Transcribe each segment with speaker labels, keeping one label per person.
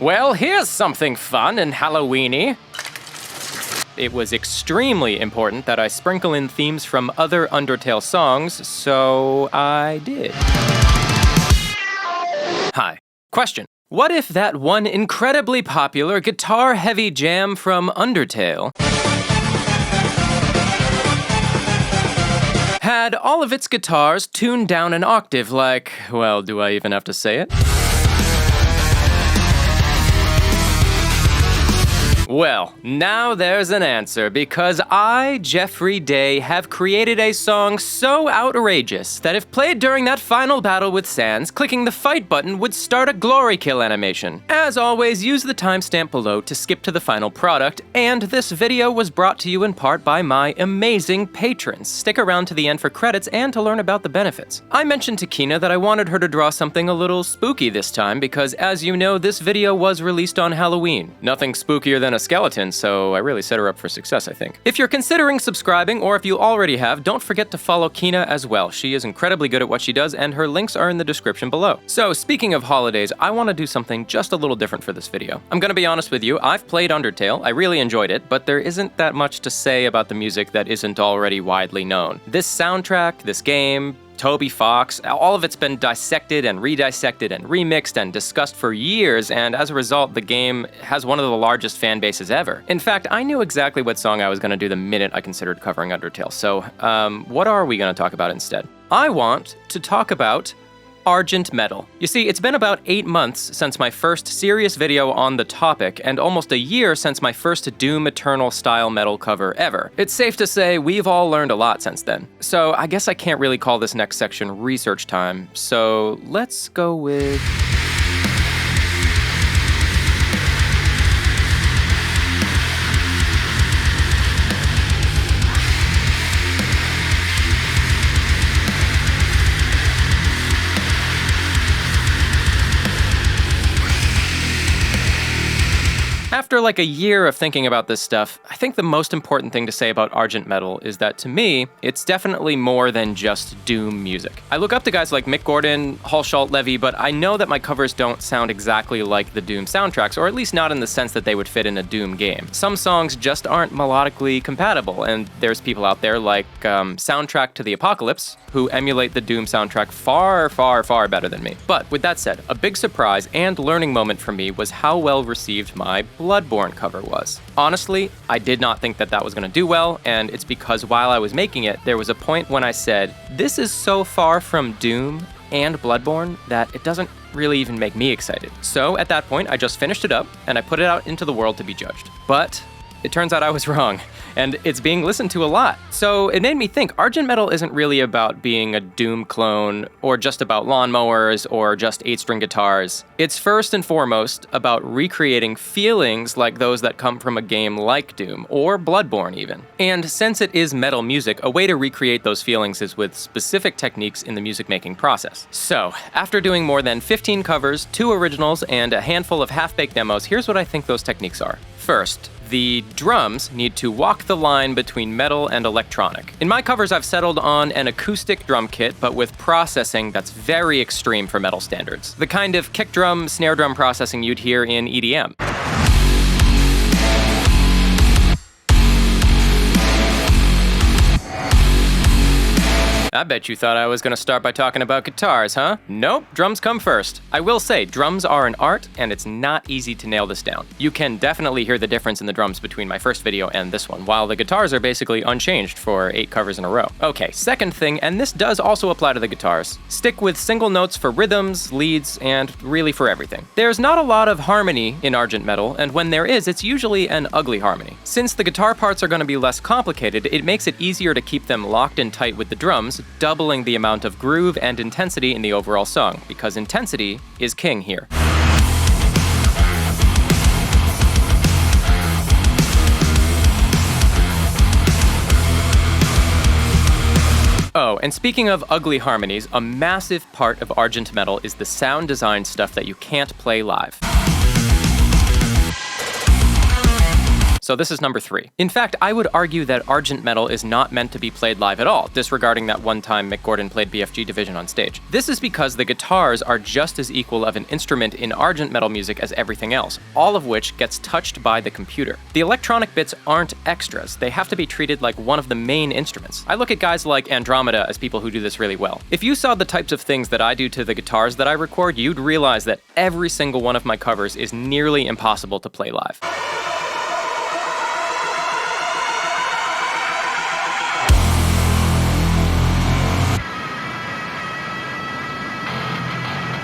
Speaker 1: Well, here's something fun and Halloweeny. It was extremely important that I sprinkle in themes from other Undertale songs, so I did. Hi. Question. What if that one incredibly popular guitar-heavy jam from Undertale had all of its guitars tuned down an octave like, well, do I even have to say it? Well, now there's an answer, because I, Geoffrey Day, have created a song so outrageous that if played during that final battle with Sans, clicking the fight button would start a glory kill animation. As always, use the timestamp below to skip to the final product, and this video was brought to you in part by my amazing patrons. Stick around to the end for credits and to learn about the benefits. I mentioned to Kina that I wanted her to draw something a little spooky this time, because as you know, this video was released on Halloween. Nothing spookier than a skeleton, so I really set her up for success, I think. If you're considering subscribing, or if you already have, don't forget to follow Kina as well. She is incredibly good at what she does, and her links are in the description below. So, speaking of holidays, I want to do something just a little different for this video. I'm gonna be honest with you, I've played Undertale, I really enjoyed it, but there isn't that much to say about the music that isn't already widely known. This soundtrack, this game, Toby Fox, all of it's been dissected and redissected and remixed and discussed for years, and as a result, the game has one of the largest fan bases ever. In fact, I knew exactly what song I was gonna do the minute I considered covering Undertale, so what are we gonna talk about instead? I want to talk about Argent Metal. You see, it's been about 8 months since my first serious video on the topic, and almost a year since my first Doom Eternal style metal cover ever. It's safe to say we've all learned a lot since then. So I guess I can't really call this next section research time, so let's go with... After like a year of thinking about this stuff, I think the most important thing to say about Argent Metal is that to me, it's definitely more than just Doom music. I look up to guys like Mick Gordon, Hulshalt Levy, but I know that my covers don't sound exactly like the Doom soundtracks, or at least not in the sense that they would fit in a Doom game. Some songs just aren't melodically compatible, and there's people out there like Soundtrack to the Apocalypse, who emulate the Doom soundtrack far, far, far better than me. But with that said, a big surprise and learning moment for me was how well received my Bloodborne cover was. Honestly, I did not think that that was gonna do well, and it's because while I was making it, there was a point when I said, this is so far from Doom and Bloodborne that it doesn't really even make me excited. So at that point, I just finished it up, and I put it out into the world to be judged. But it turns out I was wrong, and it's being listened to a lot. So it made me think Argent Metal isn't really about being a Doom clone, or just about lawnmowers, or just 8-string guitars. It's first and foremost about recreating feelings like those that come from a game like Doom, or Bloodborne even. And since it is metal music, a way to recreate those feelings is with specific techniques in the music-making process. So, after doing more than 15 covers, 2 originals, and a handful of half-baked demos, here's what I think those techniques are. First, the drums need to walk the line between metal and electronic. In my covers, I've settled on an acoustic drum kit, but with processing that's very extreme for metal standards. The kind of kick drum, snare drum processing you'd hear in EDM. I bet you thought I was gonna start by talking about guitars, huh? Nope, drums come first. I will say, drums are an art, and it's not easy to nail this down. You can definitely hear the difference in the drums between my first video and this one, while the guitars are basically unchanged for 8 covers in a row. Okay, second thing, and this does also apply to the guitars. Stick with single notes for rhythms, leads, and really for everything. There's not a lot of harmony in Argent Metal, and when there is, it's usually an ugly harmony. Since the guitar parts are gonna be less complicated, it makes it easier to keep them locked in tight with the drums, doubling the amount of groove and intensity in the overall song, because intensity is king here. Oh, and speaking of ugly harmonies, a massive part of Argent Metal is the sound design stuff that you can't play live. So this is number 3. In fact, I would argue that Argent Metal is not meant to be played live at all, disregarding that one time Mick Gordon played BFG Division on stage. This is because the guitars are just as equal of an instrument in Argent Metal music as everything else, all of which gets touched by the computer. The electronic bits aren't extras, they have to be treated like one of the main instruments. I look at guys like Andromeda as people who do this really well. If you saw the types of things that I do to the guitars that I record, you'd realize that every single one of my covers is nearly impossible to play live.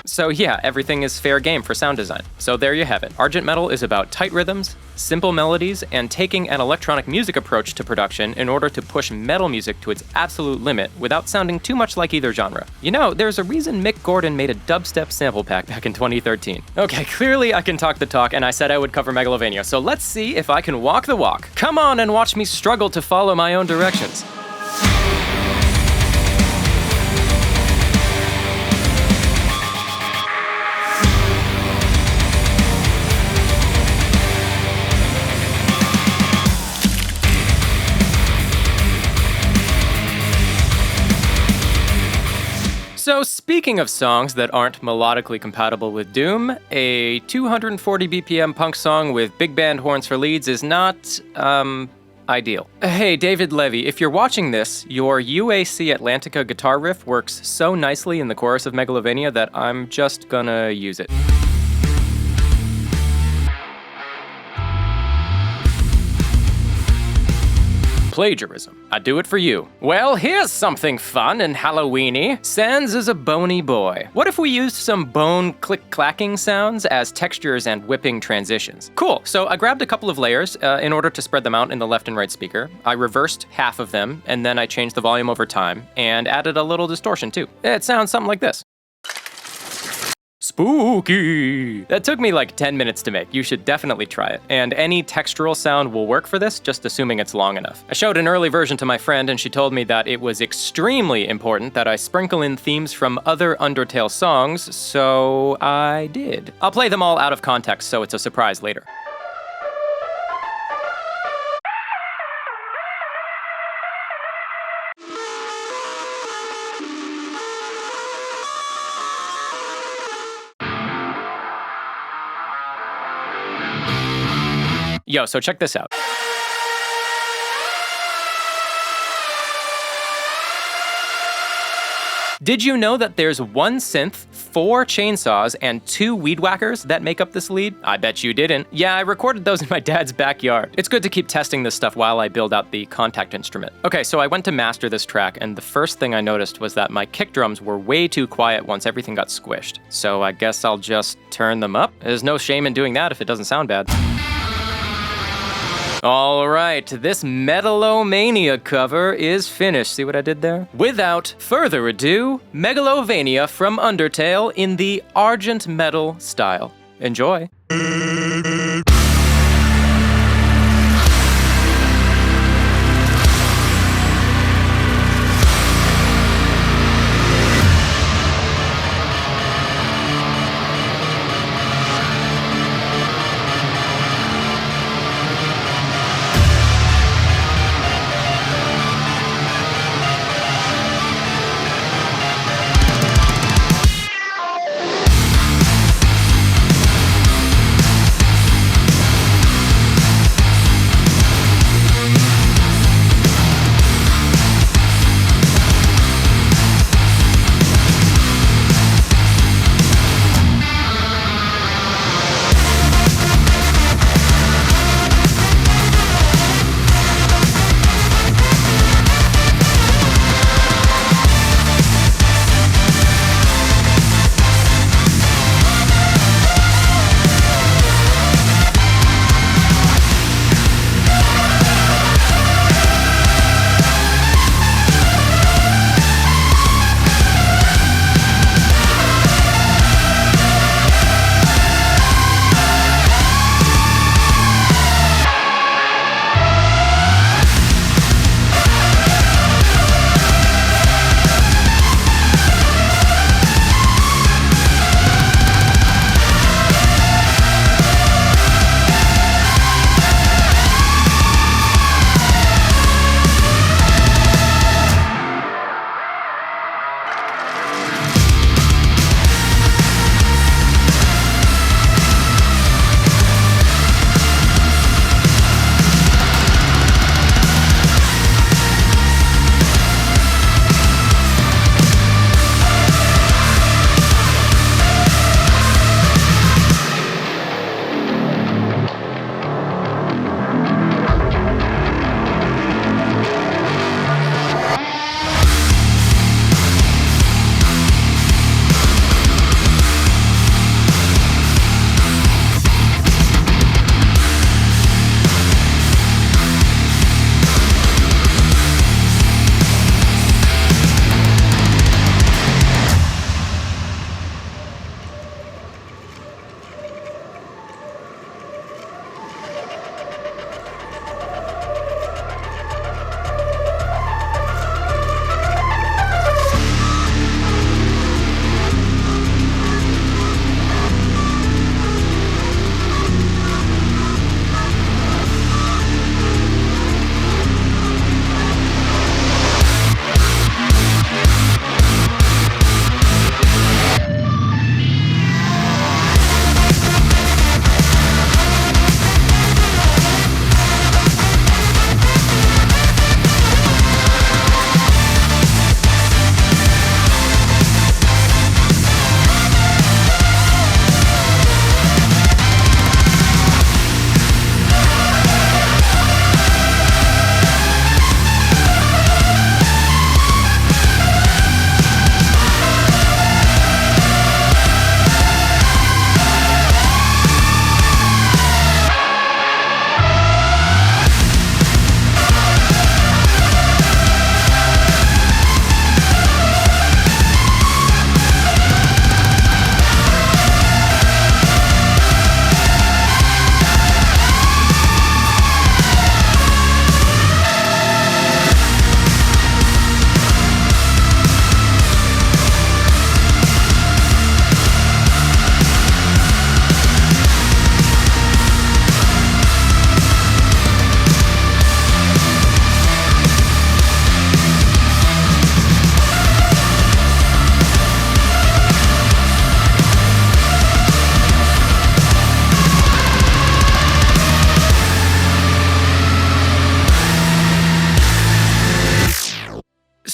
Speaker 1: So yeah, everything is fair game for sound design. So there you have it. Argent Metal is about tight rhythms, simple melodies, and taking an electronic music approach to production in order to push metal music to its absolute limit without sounding too much like either genre. You know, there's a reason Mick Gordon made a dubstep sample pack back in 2013. Okay, clearly I can talk the talk, and I said I would cover Megalovania, so let's see if I can walk the walk. Come on and watch me struggle to follow my own directions. So speaking of songs that aren't melodically compatible with Doom, a 240 BPM punk song with big band horns for leads is not, ideal. Hey, David Levy, if you're watching this, your UAC Atlantica guitar riff works so nicely in the chorus of Megalovania that I'm just gonna use it. Plagiarism. I do it for you. Well, here's something fun and Halloweeny. Sans is a bony boy. What if we used some bone click-clacking sounds as textures and whipping transitions? Cool, so I grabbed a couple of layers in order to spread them out in the left and right speaker. I reversed half of them, and then I changed the volume over time, and added a little distortion too. It sounds something like this. Spooky! That took me like 10 minutes to make. You should definitely try it. And any textural sound will work for this, just assuming it's long enough. I showed an early version to my friend and she told me that it was extremely important that I sprinkle in themes from other Undertale songs, so I did. I'll play them all out of context, so it's a surprise later. Yo, so check this out. Did you know that there's 1 synth, 4 chainsaws, and 2 weed whackers that make up this lead? I bet you didn't. Yeah, I recorded those in my dad's backyard. It's good to keep testing this stuff while I build out the contact instrument. Okay, so I went to master this track, and the first thing I noticed was that my kick drums were way too quiet once everything got squished. So I guess I'll just turn them up. There's no shame in doing that if it doesn't sound bad. All right, this Metalomania cover is finished. See what I did there? Without further ado, Megalovania from Undertale in the Argent Metal style. Enjoy.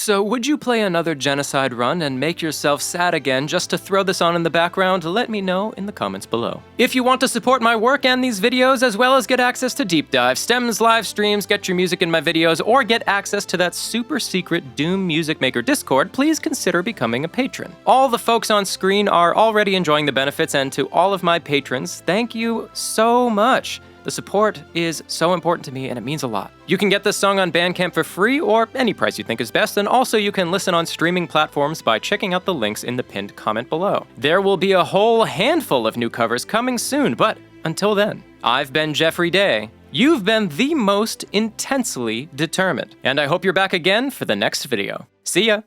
Speaker 1: So would you play another genocide run and make yourself sad again just to throw this on in the background? Let me know in the comments below. If you want to support my work and these videos, as well as get access to deep dive, stems, live streams, get your music in my videos, or get access to that super secret Doom Music Maker Discord, please consider becoming a patron. All the folks on screen are already enjoying the benefits, and to all of my patrons, thank you so much. The support is so important to me, and it means a lot. You can get this song on Bandcamp for free, or any price you think is best, and also you can listen on streaming platforms by checking out the links in the pinned comment below. There will be a whole handful of new covers coming soon, but until then, I've been Geoffrey Day. You've been the most intensely determined, and I hope you're back again for the next video. See ya!